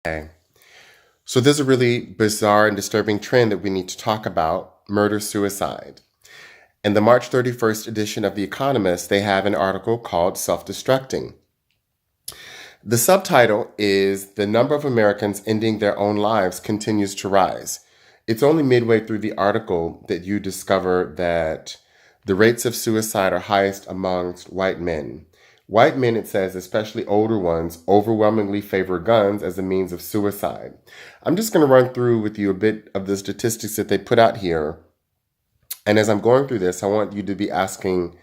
Okay. So there's a really bizarre and disturbing trend that we need to talk about: murder suicide. In the March 31st edition of The Economist, they have an article called Self Destructing. The subtitle is "The Number of Americans Ending Their Own Lives Continues to Rise." It's only midway through the article that you discover that the rates of suicide are highest amongst white men. White men, it says, especially older ones, overwhelmingly favor guns as a means of suicide. I'm just going to run through with you a bit of the statistics that they put out here. And as I'm going through this, I want you to be asking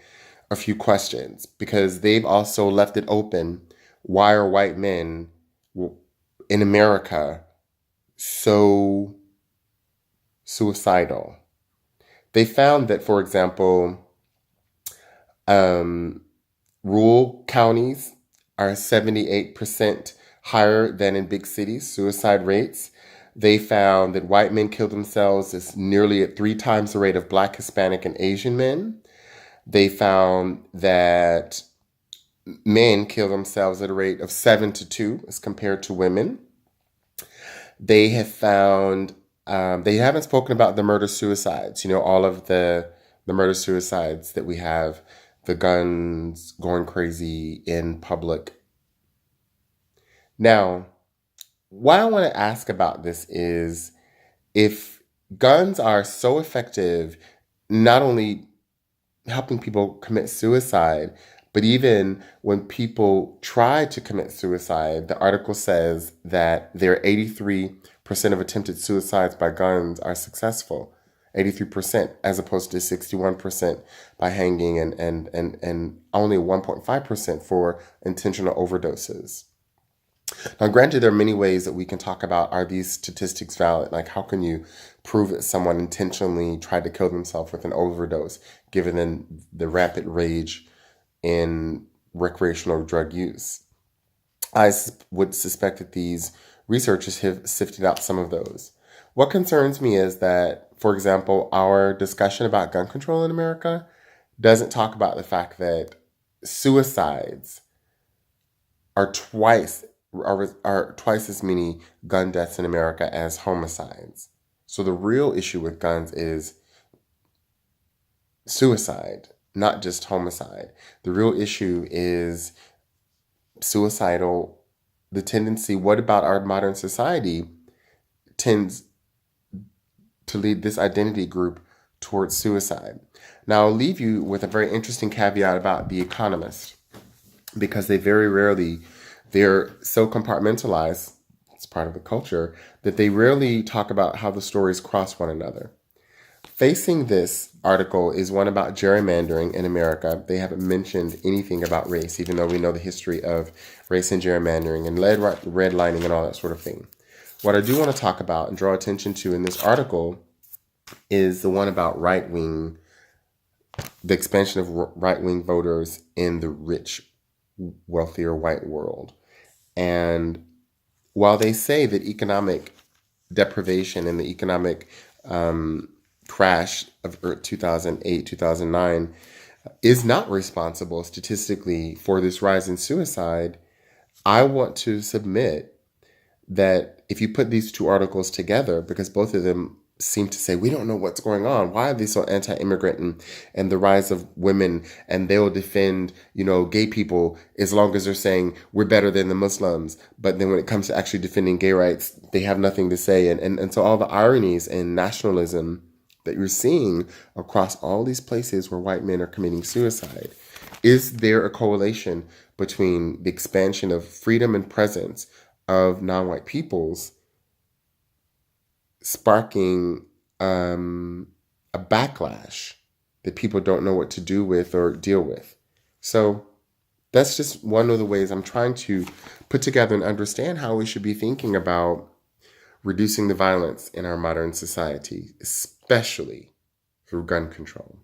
a few questions because they've also left it open. Why are white men in America so suicidal? They found that, for example, rural counties are 78% higher than in big cities, suicide rates. They found that white men kill themselves is nearly at 3 times the rate of Black, Hispanic, and Asian men. They found that men kill themselves at a rate of 7 to 2 as compared to women. They have found, they haven't spoken about the murder suicides, all of the murder suicides that we have, the guns going crazy in public. Now, what I want to ask about this is if guns are so effective, not only helping people commit suicide, but even when people try to commit suicide, the article says that there are 83% of attempted suicides by guns are successful. 83% as opposed to 61% by hanging and only 1.5% for intentional overdoses. Now, granted, there are many ways that we can talk about, are these statistics valid? Like, how can you prove that someone intentionally tried to kill themselves with an overdose, given the rapid rage in recreational drug use? I would suspect that these researchers have sifted out some of those. What concerns me is that, for example, our discussion about gun control in America doesn't talk about the fact that suicides are twice as many gun deaths in America as homicides. So the real issue with guns is suicide, not just homicide. The real issue is the tendency. What about our modern society tends to lead this identity group towards suicide? Now, I'll leave you with a very interesting caveat about The Economist, because they're so compartmentalized, it's part of the culture, that they rarely talk about how the stories cross one another. Facing this article is one about gerrymandering in America. They haven't mentioned anything about race, even though we know the history of race and gerrymandering and redlining and all that sort of thing. What I do want to talk about and draw attention to in this article is the one about the expansion of right-wing voters in the rich, wealthier white world. And while they say that economic deprivation and the economic crash of 2008, 2009 is not responsible statistically for this rise in suicide, I want to submit that if you put these two articles together, because both of them seem to say, we don't know what's going on. Why are they so anti-immigrant and the rise of women, and they'll defend, gay people as long as they're saying we're better than the Muslims. But then when it comes to actually defending gay rights, they have nothing to say. And so all the ironies and nationalism that you're seeing across all these places where white men are committing suicide. Is there a correlation between the expansion of freedom and presence of non-white peoples sparking a backlash that people don't know what to do with or deal with? So that's just one of the ways I'm trying to put together and understand how we should be thinking about reducing the violence in our modern society, especially through gun control.